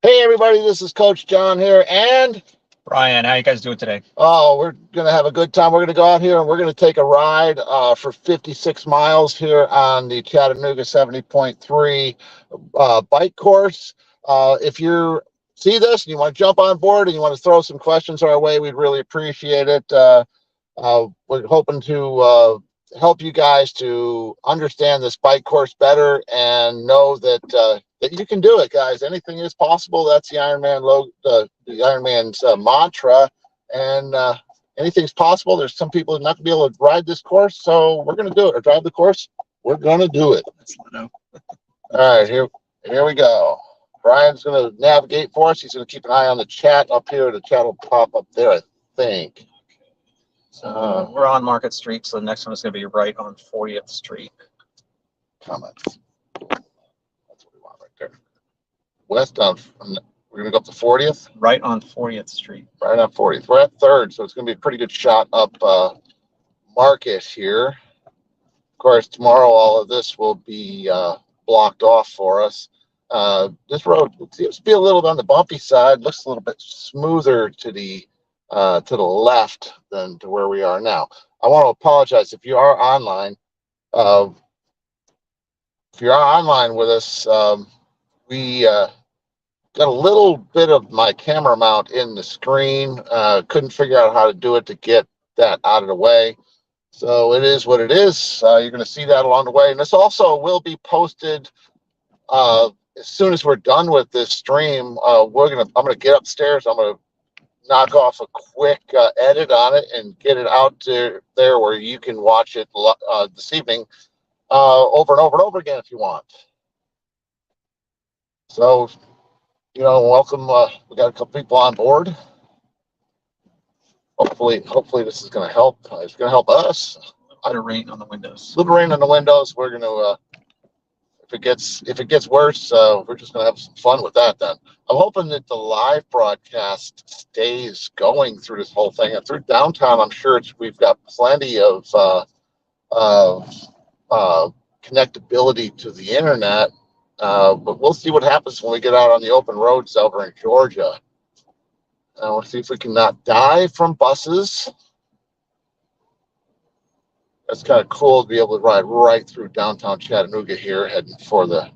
Hey everybody, this is Coach John here, and Brian, how you guys doing today? we're gonna have a good time. We're gonna go out here and we're gonna take a ride for 56 miles here on the Chattanooga 70.3 bike course. If you see this and you want to jump on board and you want to throw some questions our way, we'd really appreciate it. We're hoping to help you guys to understand this bike course better and know that you can do it, guys. Anything is possible. That's the Ironman the Ironman's mantra, and anything's possible. There's some people who are not going to be able to ride this course, so we're going to do it or drive the course. We're going to do it. All right, here we go. Brian's going to navigate for us. He's going to keep an eye on the chat up here. The chat will pop up there, I think. So we're on Market Street, so the next one is going to be right on 40th Street. Comments. That's what we want right there. West on, we're going to go up to 40th? Right on 40th Street. Right on 40th. We're at 3rd, so it's going to be a pretty good shot up Market here. Of course, tomorrow all of this will be blocked off for us. This road seems to be a little on the bumpy side. Looks a little bit smoother to the left than to where we are now. I want to apologize if you are online. If you're online with us, we got a little bit of my camera mount in the screen. Couldn't figure out how to do it to get that out of the way. So it is what it is. You're going to see that along the way. And this also will be posted as soon as we're done with this stream. I'm going to get upstairs. I'm going to knock off a quick edit on it and get it out to there where you can watch it this evening over and over and over again if you want. So, welcome. We got a couple people on board. Hopefully this is going to help. It's going to help us. A little rain on the windows. A little rain on the windows. We're going to, if it gets worse, we're just going to have some fun with that then. I'm hoping that the live broadcast stays going through this whole thing. And through downtown, I'm sure we've got plenty of connectability to the internet. But we'll see what happens when we get out on the open roads over in Georgia. We'll see if we can not die from buses. That's kind of cool to be able to ride right through downtown Chattanooga here, heading for the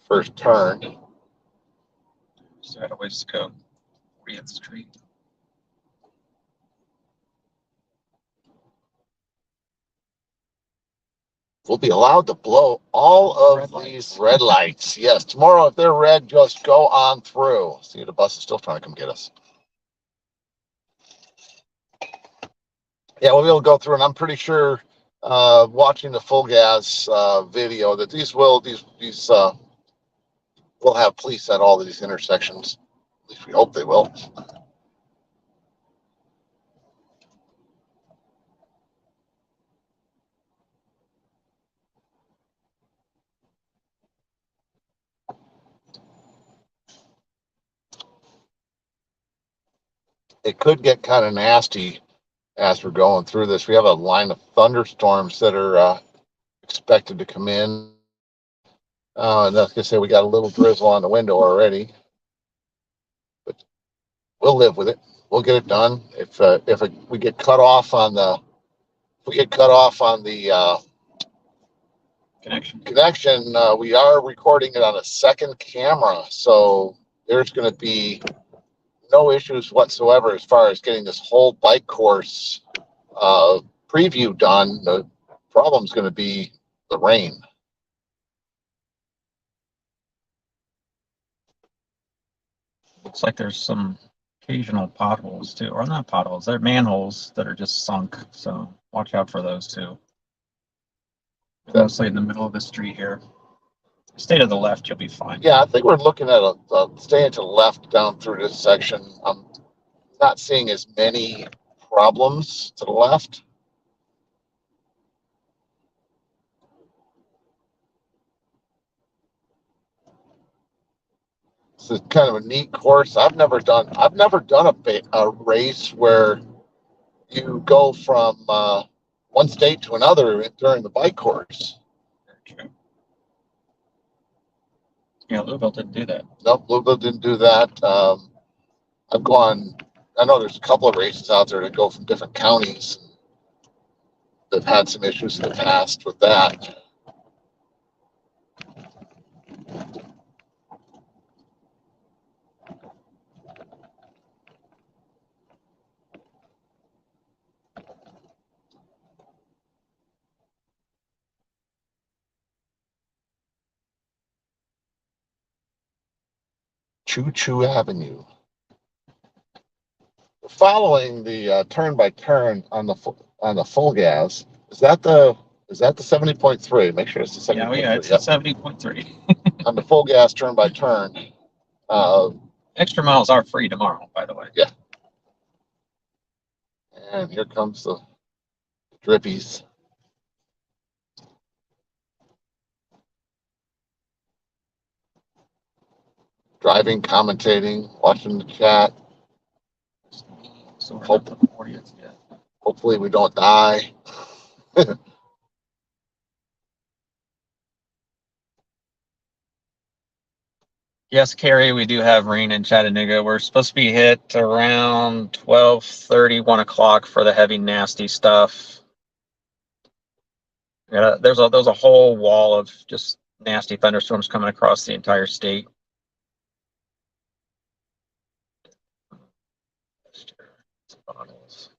first turn. So got a ways to go. 40th Street. We'll be allowed to blow all of these red lights. Yes, tomorrow if they're red, just go on through. See, the bus is still trying to come get us. Yeah, we'll be able to go through, and I'm pretty sure watching the full gas video that these will have police at all of these intersections. At least we hope they will. It could get kind of nasty as we're going through this. We have a line of thunderstorms that are expected to come in. And that's going to say we got a little drizzle on the window already. But we'll live with it. We'll get it done. If we get cut off on the connection, we are recording it on a second camera, so there's going to be no issues whatsoever as far as getting this whole bike course preview done. The problem's going to be the rain. Looks like there's some occasional potholes too, or not potholes. They're manholes that are just sunk. So watch out for those too. Mostly in the middle of the street here. Stay to the left, you'll be fine. Yeah, I think we're looking at staying to the left down through this section. I'm not seeing as many problems to the left. This is kind of a neat course. I've never done a race where you go from one state to another during the bike course. Yeah, Louisville didn't do that. Nope, Louisville didn't do that. I've gone. I know there's a couple of races out there that go from different counties. They've had some issues in the past with that. Choo Choo Avenue. Following the turn by turn on the full gas. Is that the 70.3? Make sure it's the 70.3. Yeah, it's at 70.3. On the full gas turn by turn. Extra miles are free tomorrow, by the way. Yeah. And here comes the drippies. Driving, commentating, watching the chat. So we're not the 40th yet. Hopefully we don't die. Yes, Carrie, we do have rain in Chattanooga. We're supposed to be hit around 12:30, 1 o'clock for the heavy, nasty stuff. Yeah, there's a whole wall of just nasty thunderstorms coming across the entire state.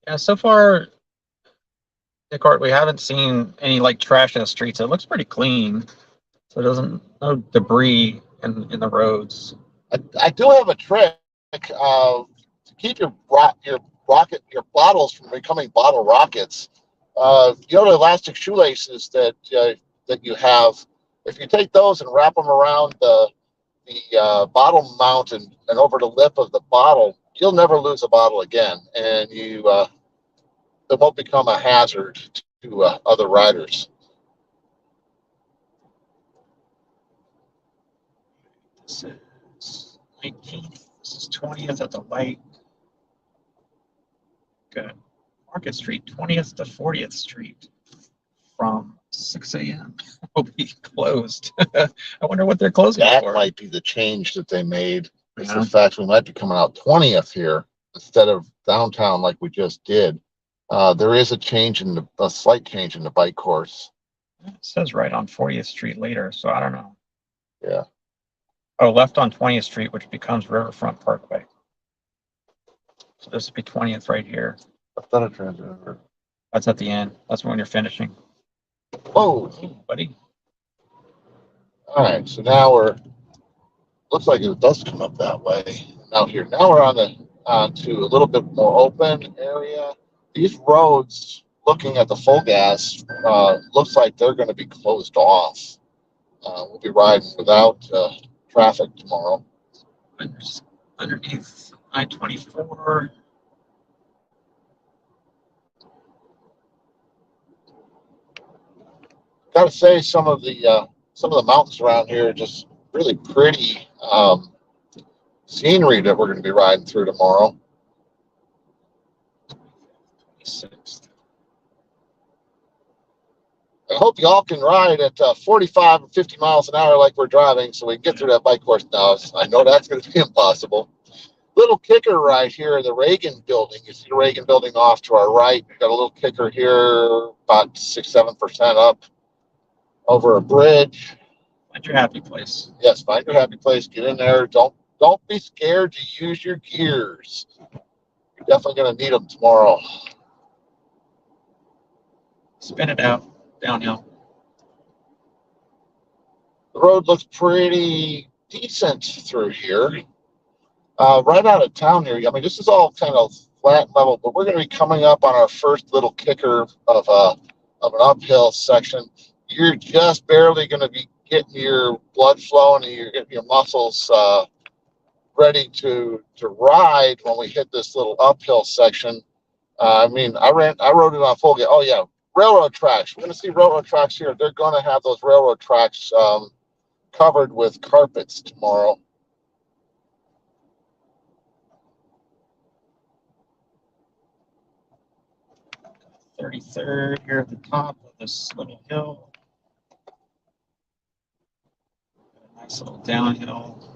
Yeah, so far, Nick, we haven't seen any like trash in the streets. It looks pretty clean, so it doesn't no debris in the roads. I do have a trick to keep your bottles from becoming bottle rockets. You know the elastic shoelaces that you have. If you take those and wrap them around the bottle mount and over the lip of the bottle, you'll never lose a bottle again, and it won't become a hazard to other riders. This is 19th. This is 20th at the light. Good. Market Street, 20th to 40th Street from 6 a.m. will be closed. I wonder what they're closing That for. might be the change that they made. It's Yeah. the fact we might be coming out 20th here instead of downtown like we just did. There is a slight change in the bike course. It says right on 40th Street later, so I don't know. Yeah. Oh, left on 20th Street, which becomes Riverfront Parkway. So this would be 20th right here. I thought it turned over. That's at the end. That's when you're finishing. Whoa, buddy. All right, so now looks like it does come up that way. Now we're onto a little bit more open area. These roads, looking at the full gas, looks like they're going to be closed off. We'll be riding without traffic tomorrow. Underneath I-24. Got to say, some of the mountains around here are just really pretty scenery that we're going to be riding through tomorrow. 26th. I hope y'all can ride at 45 and 50 miles an hour like we're driving so we can get through that bike course now. I know that's going to be impossible. Little kicker right here in the Reagan building. You see the Reagan building off to our right. We've got a little kicker here about 6-7% up over a bridge. Find your happy place. Yes, find your happy place. Get in there. Don't be scared to use your gears. You're definitely going to need them tomorrow. Spin it out. Downhill. The road looks pretty decent through here. Right out of town here, I mean, this is all kind of flat level, but we're going to be coming up on our first little kicker of an uphill section. You're just barely going to be getting your blood flowing and you're getting your muscles ready to ride when we hit this little uphill section. I mean, I rode it on full gas. Oh yeah, railroad tracks. We're going to see railroad tracks here. They're going to have those railroad tracks covered with carpets tomorrow. The 33rd here at the top of this little hill. Nice little downhill.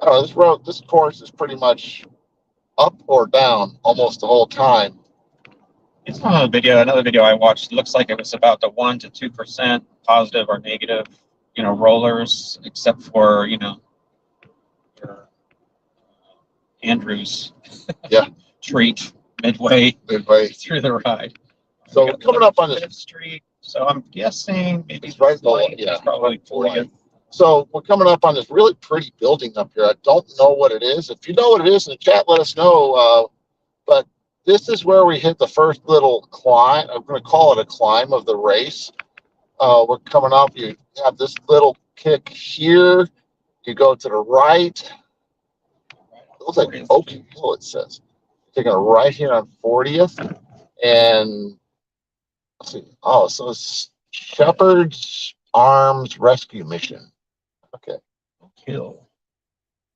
Oh, this course is pretty much up or down almost the whole time. It's another video I watched. It looks like it was about the 1 to 2% positive or negative, rollers, except for, your Andrew's treat midway through the ride. So we're coming up on this street. So I'm guessing maybe it's right below, it's probably 40th. So we're coming up on this really pretty building up here. I don't know what it is. If you know what it is in the chat, let us know. But this is where we hit the first little climb. I'm going to call it a climb of the race. We're coming up. You have this little kick here. You go to the right. It looks like Oak Hill, it says. Taking a right here on 40th. And let's see. Oh, so it's Shepherd's Arms Rescue Mission. Okay. Hill.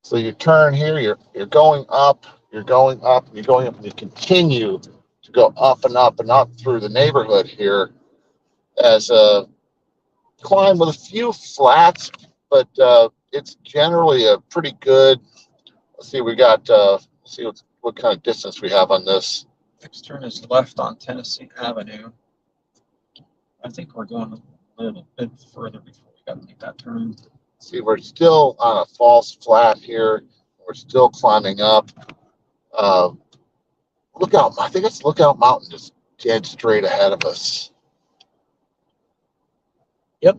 So you turn here, you're going up, you're going up, and you're going up, and you continue to go up and up and up through the neighborhood here as a climb with a few flats, but it's generally a pretty good. Let's see, we got let's see what kind of distance we have on this. Next turn is left on Tennessee Avenue. I think we're going a little bit further before we got to make that turn. See, we're still on a false flat here. We're still climbing up. Lookout, I think it's Lookout Mountain just dead straight ahead of us. Yep,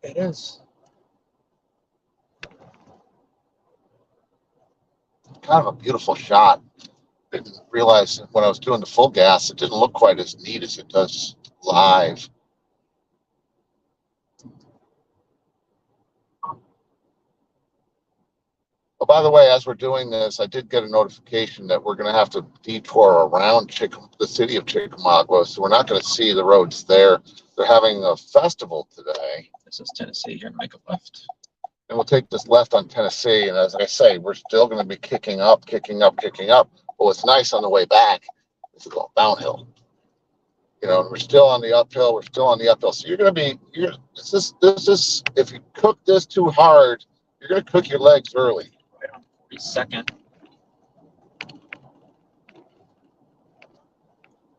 it is. Kind of a beautiful shot. Didn't realize when I was doing the full gas, it didn't look quite as neat as it does live. Oh, by the way, as we're doing this, I did get a notification that we're going to have to detour around the city of Chickamauga, so we're not going to see the roads there. They're having a festival today. This is Tennessee. You're going to make a left. And we'll take this left on Tennessee, and as I say, we're still going to be kicking up. But what's nice on the way back is going downhill. And we're still on the uphill. So you're going to be, this is, if you cook this too hard, you're going to cook your legs early. 42nd.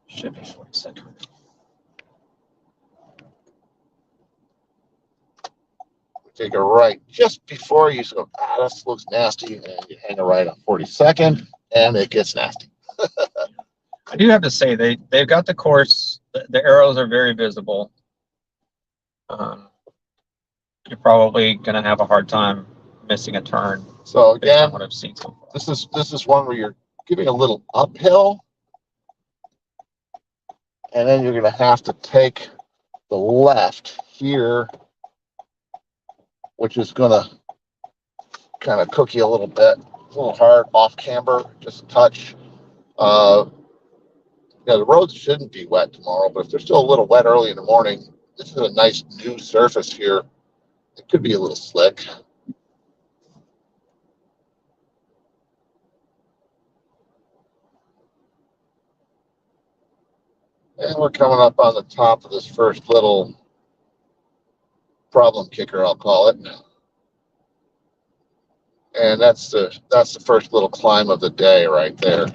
Should be 42nd. Take a right just before you go, this looks nasty, and you hang a right on 42nd, and it gets nasty. I do have to say, they've got the course. The arrows are very visible. You're probably going to have a hard time missing a turn. So again, what I've seen so far. This is one where you're giving a little uphill, and then you're going to have to take the left here, which is going to kind of cook you a little bit, a little hard off camber, just a touch. The roads shouldn't be wet tomorrow, but if they're still a little wet early in the morning, this is a nice new surface here. It could be a little slick. And we're coming up on the top of this first little problem kicker, I'll call it. And that's the first little climb of the day right there.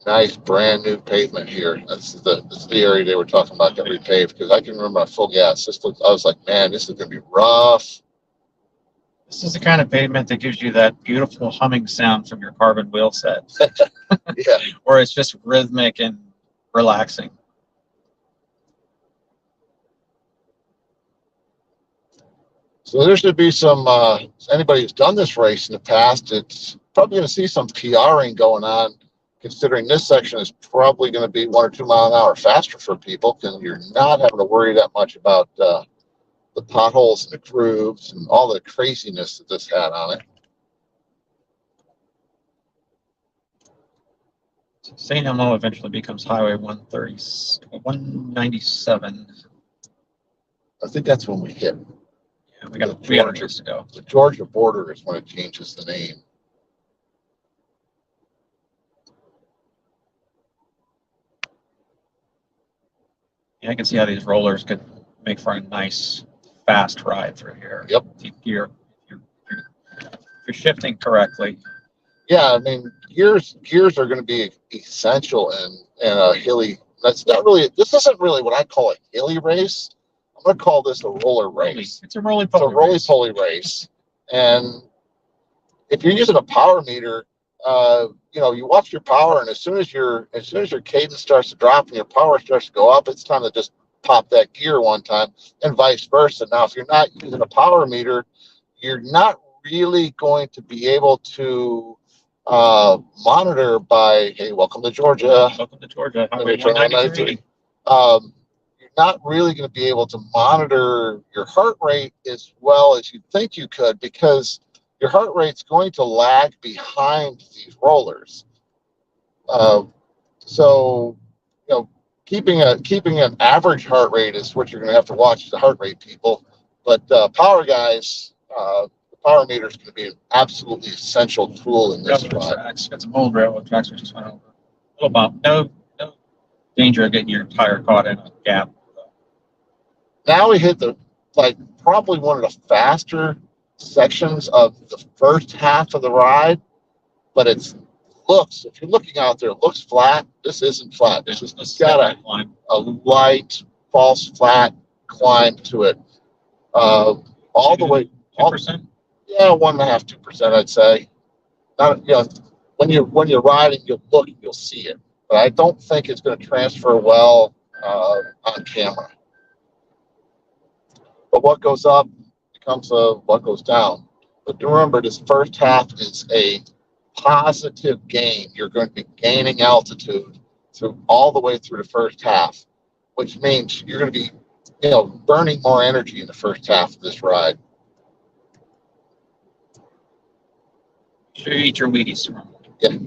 Nice brand new pavement here. This is the area they were talking about that repaved, because I can remember my full gas. I was like, man, this is gonna be rough. This is the kind of pavement that gives you that beautiful humming sound from your carbon wheel set. Yeah. Where it's just rhythmic and relaxing. So there should be some, anybody who's done this race in the past, it's probably going to see some PRing going on, considering this section is probably going to be 1 or 2 miles an hour faster for people, because you're not having to worry that much about the potholes and the grooves and all the craziness that this had on it. St. Elmo eventually becomes Highway 197. I think that's when we hit. Yeah, we got a ways to go. The Georgia border is when it changes the name. Yeah, I can see how these rollers could make for a nice, fast ride through here. Yep. If if you're shifting correctly. Yeah, I mean, gears are going to be essential in a hilly. That's not really. This isn't really what I call a hilly race. I'm going to call this a roller race. It's a roly It's a poly roly-poly race. And if you're using a power meter, you watch your power, and as soon as your cadence starts to drop and your power starts to go up, it's time to just pop that gear one time, and vice versa. Now, if you're not using a power meter, you're not really going to be able to monitor by, hey, welcome to Georgia. Welcome to Georgia. Highway 193. You're not really going to be able to monitor your heart rate as well as you think you could, because your heart rate's going to lag behind these rollers. So, keeping an average heart rate is what you're going to have to watch, the heart rate people. But power guys, the power meter is going to be an absolutely essential tool in this ride. Got some old railroad tracks we just went over. A little bump. No danger of getting your tire caught in a gap. Now we hit probably one of the faster sections of the first half of the ride, but if you're looking out there, it looks flat. This isn't flat. This is got a light, false flat climb to it. All the way. 2%? Yeah, 1.5%, 2%, I'd say. Not, when you're riding, you'll look and you'll see it, but I don't think it's going to transfer well on camera. But what goes up becomes what goes down. But remember, this first half is a positive gain. You're going to be gaining altitude through all the way through the first half, which means you're going to be, burning more energy in the first half of this ride. Sure, you eat your Wheaties. Yeah.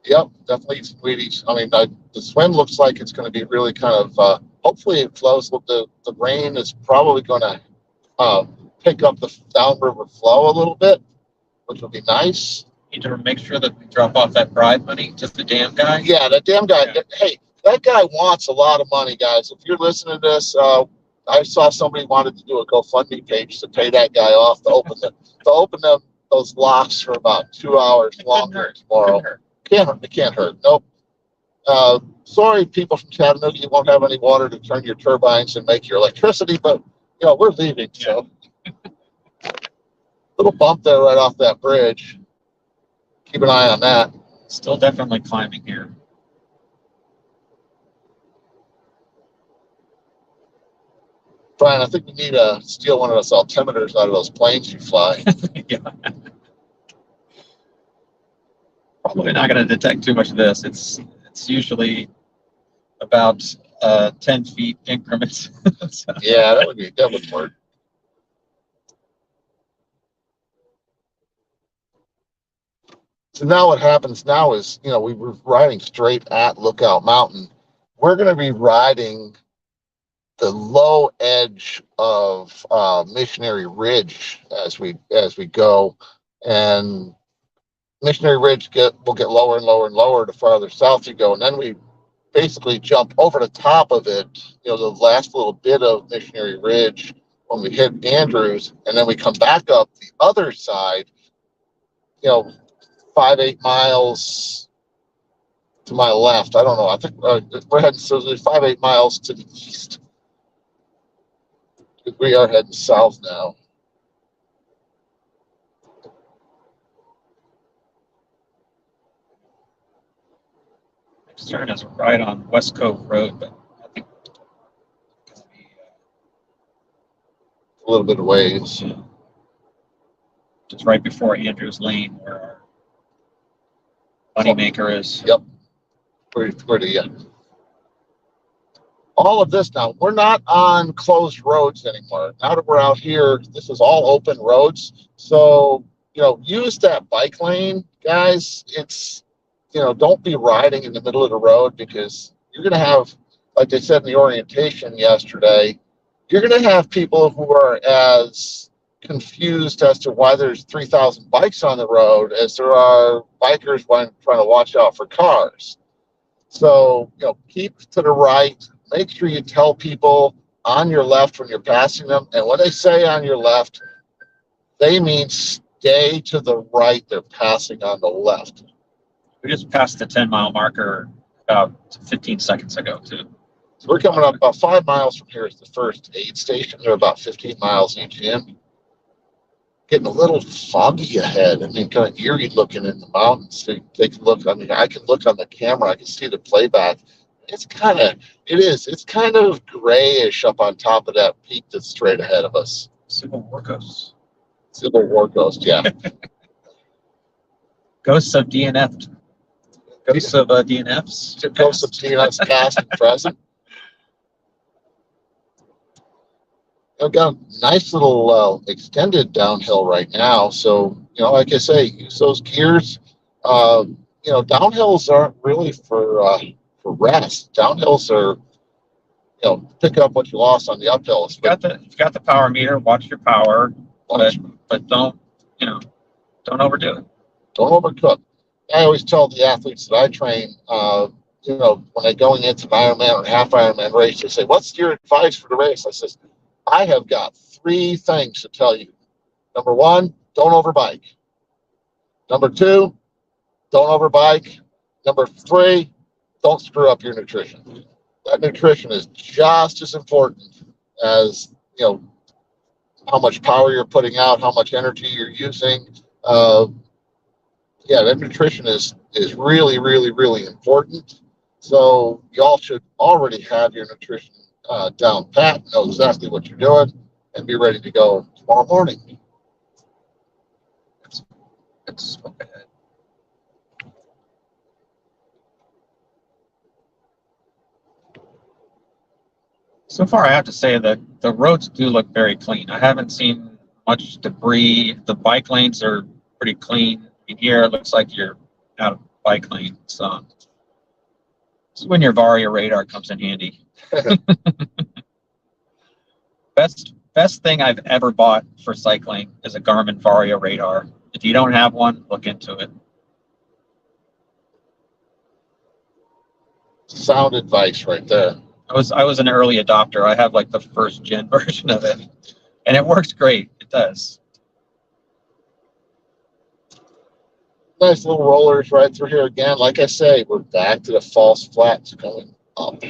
Yep, definitely eat some Wheaties. I mean, the swim looks like it's going to be really kind of. Hopefully, it flows. The rain is probably going to pick up the downriver flow a little bit, which will be nice. Need to make sure that we drop off that bribe money to the damn guy. Yeah, that damn guy. Yeah. Hey, that guy wants a lot of money, guys. If you're listening to this, I saw somebody wanted to do a GoFundMe page to pay that guy off to open them those locks for about 2 hours longer tomorrow. It can't hurt. Nope. Sorry, people from Chattanooga, you won't have any water to turn your turbines and make your electricity, but we're leaving. Yeah. So, little bump there right off that bridge. Keep an eye on that. Still definitely climbing here. Brian, I think we need to steal one of those altimeters out of those planes you fly. Yeah. Probably not going to detect too much of this. It's usually about 10 feet increments. So. Yeah, that would work. So now what happens now is, we were riding straight at Lookout Mountain. We're going to be riding the low edge of Missionary Ridge as we go, and Missionary Ridge will get lower and lower and lower the farther south you go, and then we basically jump over the top of it, the last little bit of Missionary Ridge when we hit Andrews, and then we come back up the other side, 5-8 miles to my left. I don't know. I think we're heading 5-8 miles to the east. We are heading south now. Next turn is right on West Cove Road, but I think it's going to be a little bit of ways. Just right before Andrews Lane, where our moneymaker is. Yep. Where do you? All of this now, we're not on closed roads anymore. Now that we're out here, this is all open roads. So, use that bike lane, guys. It's, don't be riding in the middle of the road, because you're going to have, like they said in the orientation yesterday, you're going to have people who are as confused as to why there's 3,000 bikes on the road as there are bikers trying to watch out for cars. So, keep to the right. make sure you tell people on your left when you're passing them. And when they say on your left, they mean stay to the right. They're passing on the left. We just passed the 10-mile marker about 15 seconds ago, too. So we're coming up about 5 miles from here is the first aid station. They're about 15 miles each in. Getting a little foggy ahead. I mean, kind of eerie looking in the mountains. So take a look. I mean, I can look on the camera. I can see the playback. It's kind of grayish up on top of that peak that's straight ahead of us. Civil War ghosts. Civil War ghost, yeah. Ghosts of DNF. Ghosts of DNFs. Ghosts of DNFs past and present. I've got a nice little extended downhill right now. So, like I say, use those gears. Downhills aren't really for rest. Downhills are, pick up what you lost on the uphills. You've got the power meter. Watch your power, but don't overdo it. Don't overcook. I always tell the athletes that I train, when they're going into an Ironman or half Ironman race, they say, "What's your advice for the race?" I says, I have got 3 things to tell you. Number 1, don't overbike. Number 2, don't overbike. Number 3, don't screw up your nutrition. That nutrition is just as important as, how much power you're putting out, how much energy you're using. That nutrition is really, really, really important. So y'all should already have your nutrition down pat, know exactly what you're doing, and be ready to go tomorrow morning. It's okay. So far, I have to say that the roads do look very clean. I haven't seen much debris. The bike lanes are pretty clean. In here, it looks like you're out of bike lane. So this is when your Varia radar comes in handy. Best thing I've ever bought for cycling is a Garmin Varia radar. If you don't have one, look into it. Sound advice right there. I was an early adopter. I have like the first gen version of it, and it works great. It does. Nice little rollers right through here again. Like I say, we're back to the false flats going up.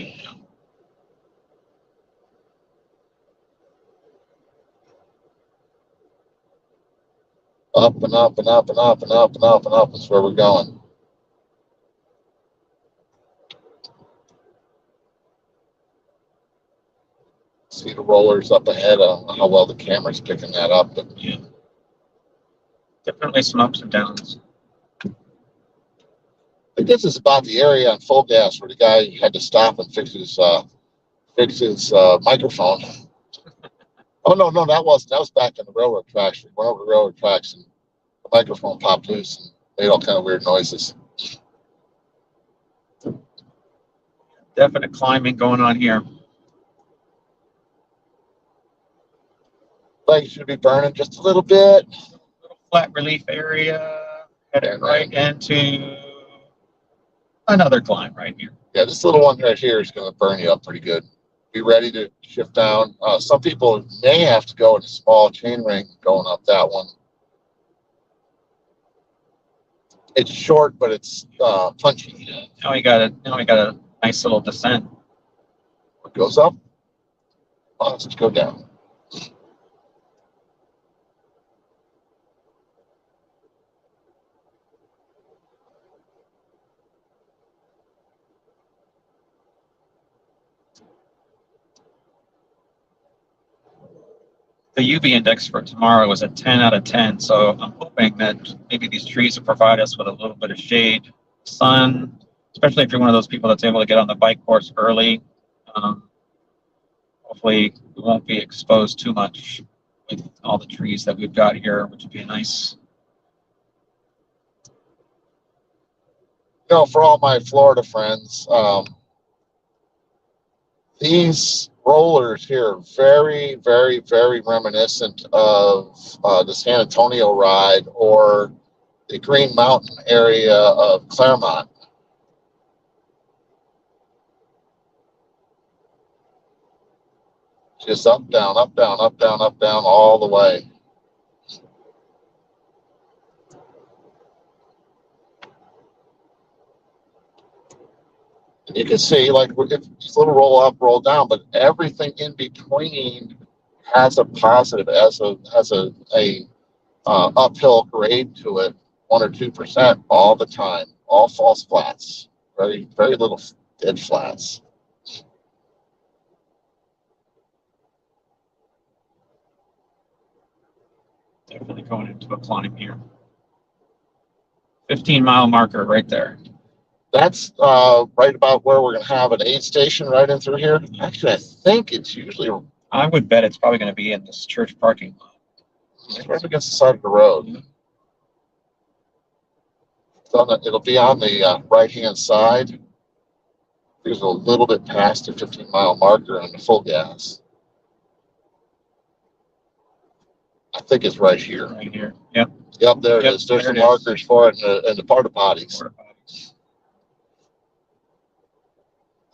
Up and up and up and up and up and up and up is where we're going. See the rollers up ahead. I don't know how well the camera's picking that up, but Yeah. Definitely some ups and downs. I think this is about the area on full gas where the guy had to stop and fix his microphone. Oh no, that was back in the railroad tracks. We went over the railroad tracks and the microphone popped loose and made all kind of weird noises. Definite climbing going on here. Legs should be burning just a little bit. Little flat relief area. Headed right into another climb right here. Yeah, this little one right here is going to burn you up pretty good. Be ready to shift down. Some people may have to go in a small chain ring going up that one. It's short, but it's punchy. Now we got a nice little descent. It goes up. Let's go down. The UV index for tomorrow is a 10 out of 10, so I'm hoping that maybe these trees will provide us with a little bit of shade, sun, especially if you're one of those people that's able to get on the bike course early. Hopefully we won't be exposed too much with all the trees that we've got here, which would be nice. For all my Florida friends, these rollers here are very, very, very reminiscent of the San Antonio ride or the Green Mountain area of Claremont. Just up, down, up, down, up, down, up, down, all the way. And you can see, like, it's a little roll up, roll down, but everything in between has a positive, has a uphill grade to it, 1 or 2% all the time, all false flats, very, very little dead flats. Definitely going into a climb here. 15-mile marker right there. That's right about where we're going to have an aid station right in through here. Actually, I think it's usually, I would bet it's probably going to be in this church parking lot. right against the side of the road. It'll be on the right-hand side. There's a little bit past the 15-mile marker on the full gas. I think it's right here. Right here. Yep. Yep, there it is. There's the markers for it in the porta potties.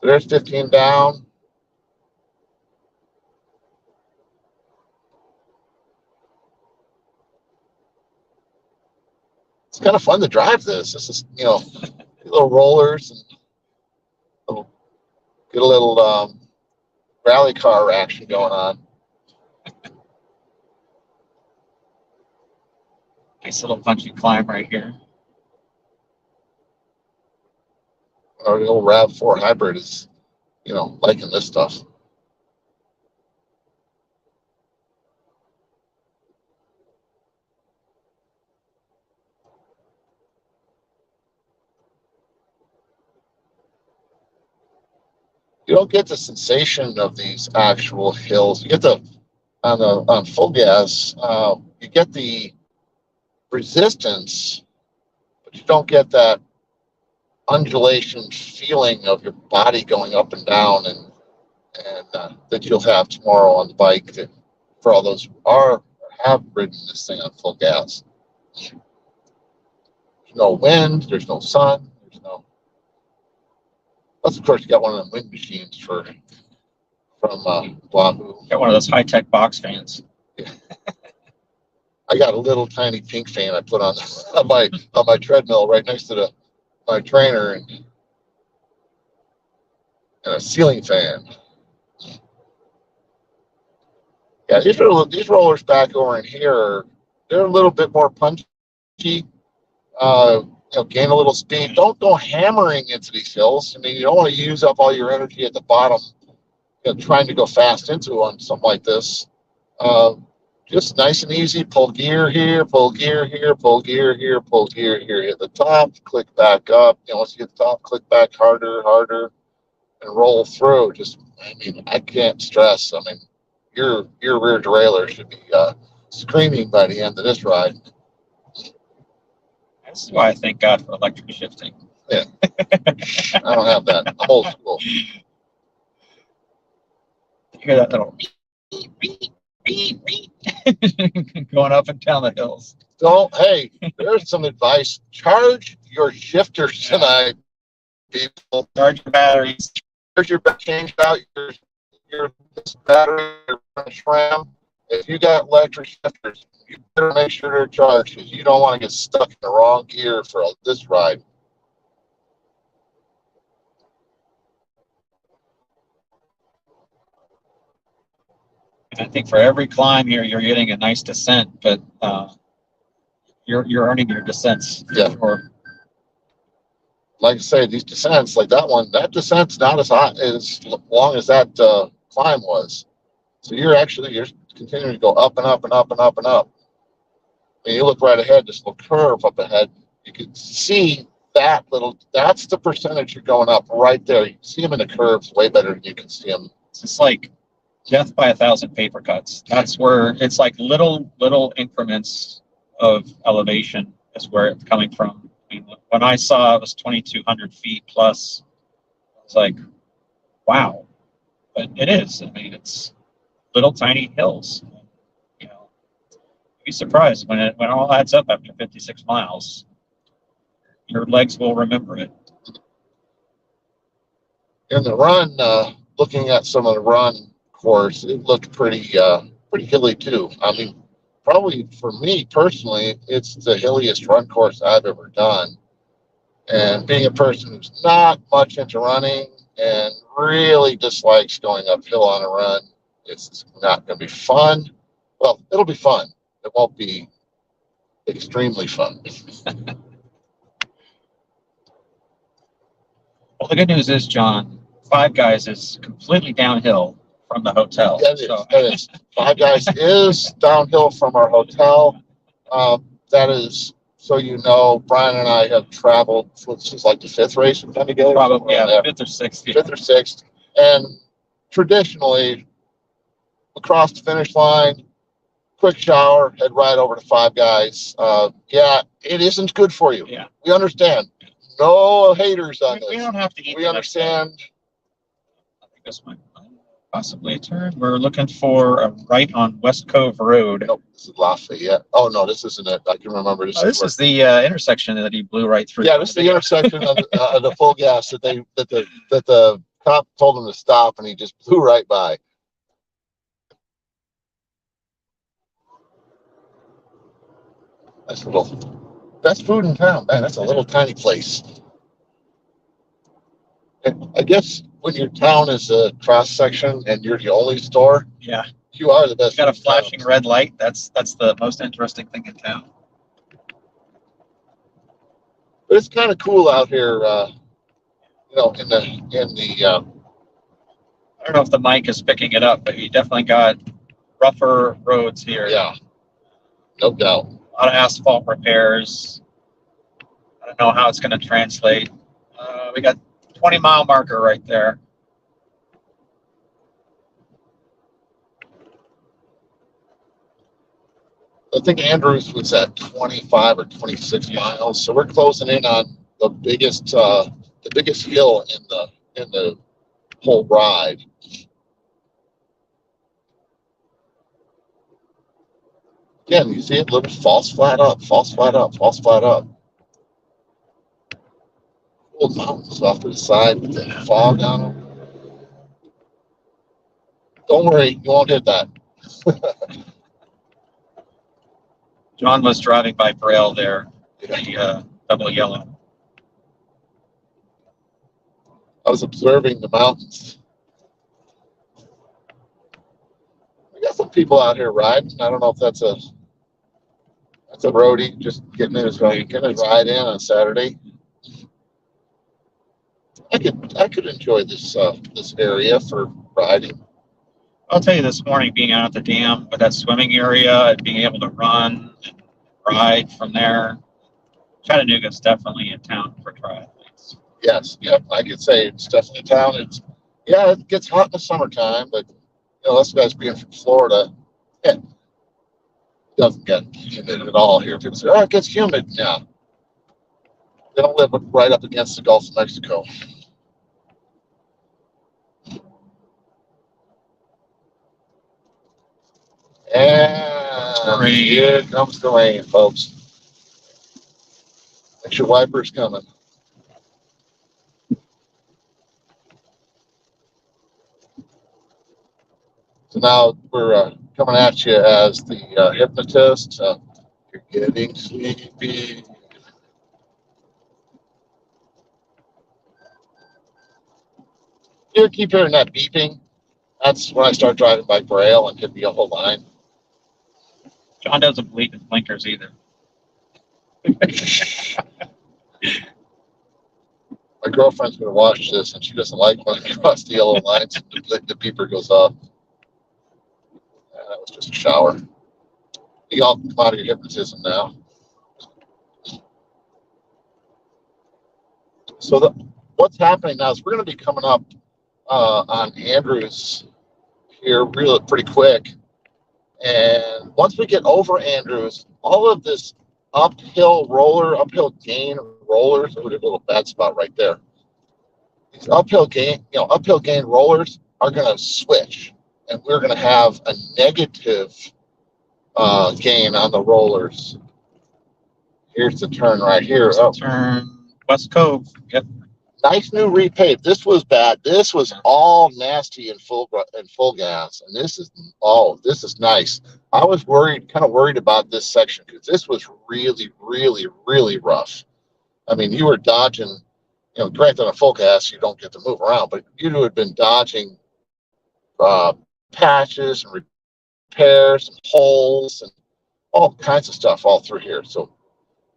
There's 15 down. It's kind of fun to drive this. This is, little rollers and get a little rally car action going on. Nice little punchy climb right here. Or the old RAV4 hybrid is, liking this stuff. You don't get the sensation of these actual hills. You get on full gas, you get the resistance, but you don't get that undulation feeling of your body going up and down, and that you'll have tomorrow on the bike. That for all those who have ridden this thing on full gas. There's no wind. There's no sun. Plus, of course, you got one of them wind machines from Wahoo. Got one of those high-tech box fans. Yeah. I got a little tiny pink fan I put on my treadmill right next to my trainer, and a ceiling fan. Yeah, these rollers back over in here, they're a little bit more punchy. Gain a little speed. Don't go hammering into these hills. I mean, you don't want to use up all your energy at the bottom, trying to go fast into on something like this. Just nice and easy. Pull gear here, pull gear here, pull gear here, pull gear here. Hit the top, click back up. Once you get the top, click back harder, and roll through. I can't stress. Your rear derailleur should be screaming by the end of this ride. This is why I thank God for electric shifting. Yeah. I don't have that. I'm old school. You hear that little beep, beep, beep, beep, going up and down the hills. Hey, there's some advice. Charge your shifters tonight, people. Charge your batteries. Change out your battery, your SRAM. If you got electric shifters, you better make sure they're charged, because you don't want to get stuck in the wrong gear for this ride. And I think for every climb here, you're getting a nice descent, but you're earning your descents. Yeah. Like I say, these descents, like that descent's not as hot as long as that climb was. So you're continuing to go up and up and up and up and up. And you look right ahead, this little curve up ahead, you can see that's the percentage you're going up right there. You can see them in the curves way better than you can see them. It's like death by 1,000 paper cuts. That's where it's like little increments of elevation is where it's coming from. When I saw it was 2,200 feet plus, I was like, wow. But it is. It's little tiny hills. You'd be surprised when it all adds up after 56 miles. Your legs will remember it. In the run, looking at some of the run course, it looked pretty hilly too. I mean, probably for me personally, it's the hilliest run course I've ever done. And being a person who's not much into running and really dislikes going uphill on a run, it's not going to be fun. Well, it'll be fun. It won't be extremely fun. Well, the good news is, John, Five Guys is completely downhill from the hotel. Yeah, it is. Five Guys is downhill from our hotel. That is, so you know, Brian and I have traveled. This is like the fifth race we've done together. Probably, yeah, fifth or sixth. Yeah. Fifth or sixth. And traditionally, across the finish line, quick shower, head right over to Five Guys. Yeah, it isn't good for you. Yeah. We understand. No haters on this. We don't have to eat. We understand. I think this might possibly a turn. We're looking for a right on West Cove Road. Nope, this is Lafayette. Oh no, this isn't it. I can remember this. This is the intersection that he blew right through. Yeah, this is the intersection of the full gas that the cop told him to stop, and he just blew right by. That's best food in town, man. That's a little tiny place. And I guess when your town is a cross section and you're the only store, yeah, you are the best. It's got a flashing red light. That's the most interesting thing in town. But it's kind of cool out here, you know, in the. I don't know if the mic is picking it up, but you definitely got rougher roads here. Yeah, no doubt. A lot of asphalt repairs. I don't know how it's going to translate. We got 20-mile marker right there. I think Andrews was at 25 or 26 miles, so we're closing in on the biggest hill in the whole ride. Again, you see it, little false flat up, false flat up, false flat up. Cool mountains off to the side with the fog on them. Don't worry, you won't hit that. John was driving by Braille there, the double yellow. I was observing the mountains. We got some people out here riding. I don't know if that's a roadie just getting his ride in on Saturday. I could enjoy this area for riding. I'll tell you, this morning being out at the dam with that swimming area and being able to run and ride from there, Chattanooga is definitely a town for triathletes. Yes, yep, I could say it's definitely a town. It gets hot in the summertime, but you know, us guys being from Florida, it doesn't get humid at all here. People say, "Oh, it gets humid." Yeah, they don't live right up against the Gulf of Mexico. And here comes the rain, folks. Extra wipers coming. So now we're coming at you as the hypnotist. You're getting sleepy. You keep hearing that beeping. That's when I start driving by Braille and hit the yellow line. John doesn't believe in blinkers either. My girlfriend's going to watch this, and she doesn't like when I cross the yellow lines. The beeper goes off. That was just a shower. You all come out of your hypnotism now. So what's happening now is we're going to be coming up on Andrews here pretty quick. And once we get over Andrews, all of this uphill gain rollers, a little bad spot right there. These uphill gain rollers are going to switch, and we're going to have a negative gain on the rollers. Here's the turn right here. Turn West Cove. Yep. Nice new repaved. This was bad. This was all nasty and full gas, and this is nice. I was kind of worried about this section because this was really, really, really rough. I mean, you were dodging. Granted, on a full gas, you don't get to move around, but you had been dodging uh, patches and repairs and holes and all kinds of stuff all through here. So,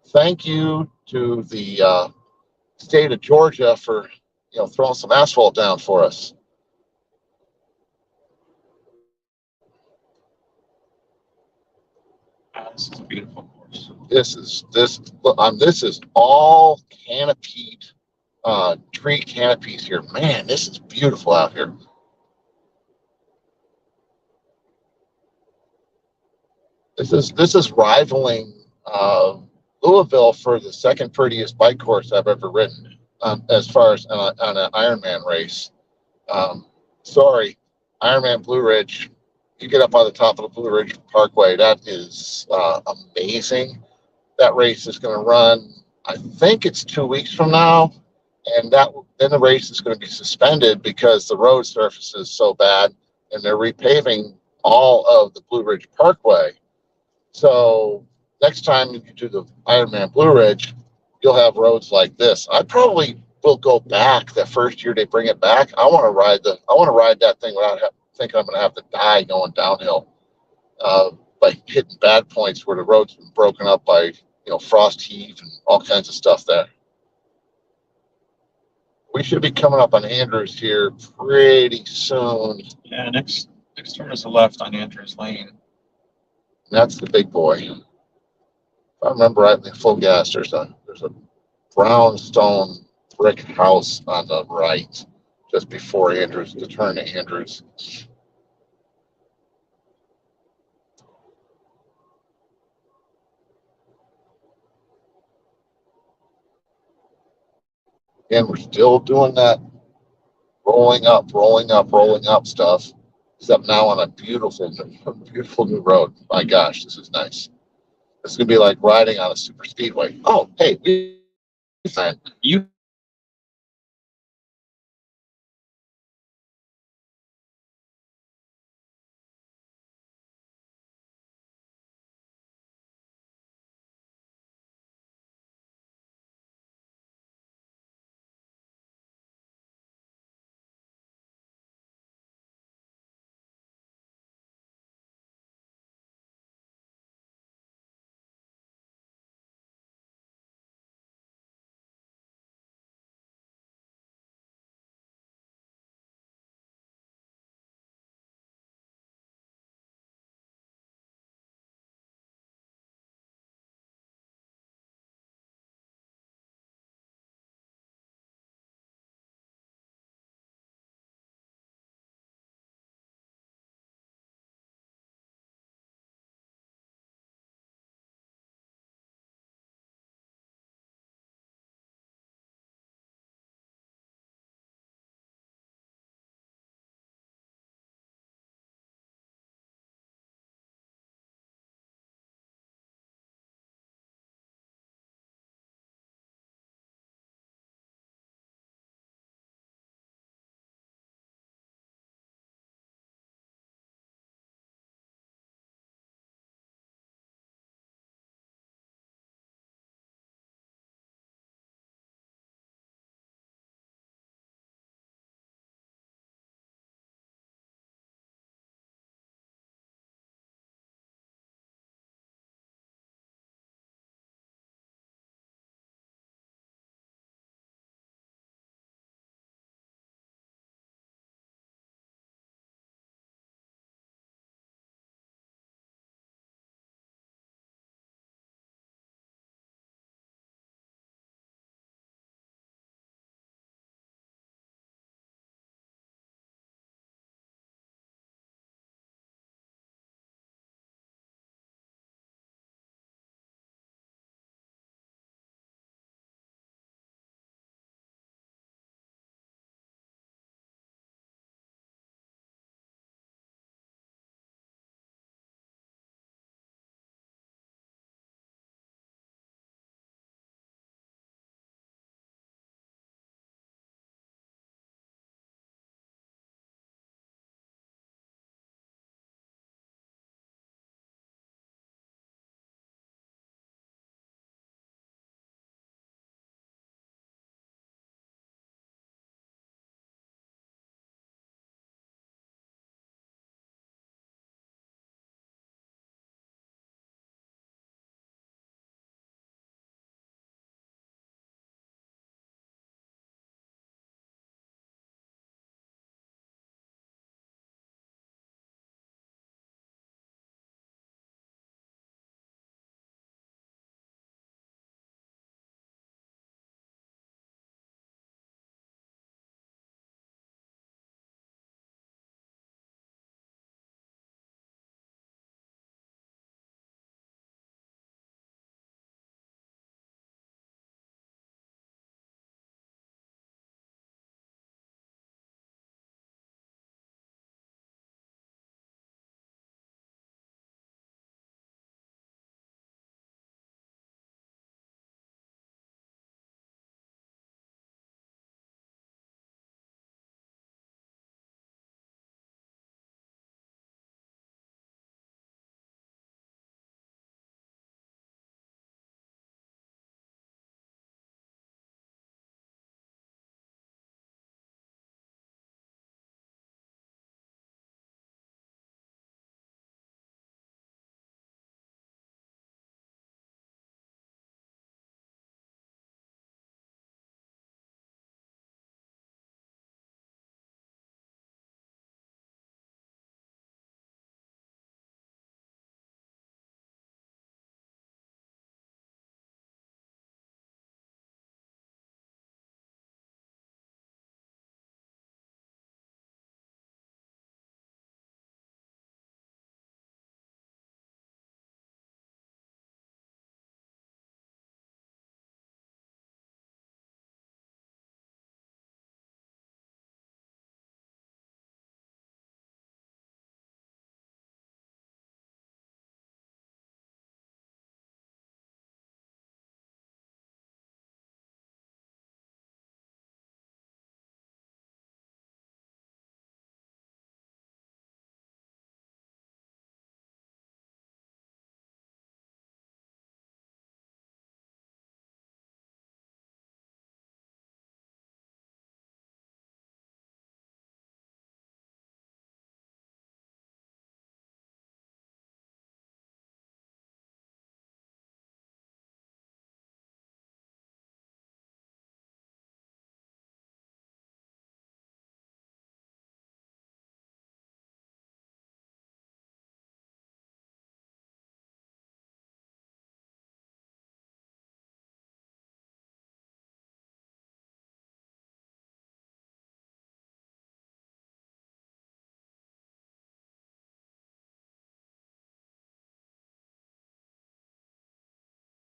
thank you to the state of Georgia for throwing some asphalt down for us. This is a beautiful course. This is all canopied tree canopies here. Man, this is beautiful out here. This is rivaling Louisville for the second prettiest bike course I've ever ridden, as far as on an Ironman race. Sorry, Ironman Blue Ridge. You get up on the top of the Blue Ridge Parkway. That is amazing. That race is going to run, I think it's 2 weeks from now, and then the race is going to be suspended because the road surface is so bad, and they're repaving all of the Blue Ridge Parkway. So next time you do the Ironman Blue Ridge, you'll have roads like this. I probably will go back the first year they bring it back. I want to ride that thing without thinking I'm going to have to die going downhill, by hitting bad points where the road's been broken up by frost heave and all kinds of stuff there. We should be coming up on Andrews here pretty soon. Yeah, next turn is a left on Andrews Lane. That's the big boy. If I remember rightly, full gas, there's a brownstone brick house on the right just before Andrews, to turn to Andrews. And we're still doing that rolling up stuff, except now on a beautiful new road. My gosh, this is nice. This is gonna be like riding on a super speedway. Oh, hey, You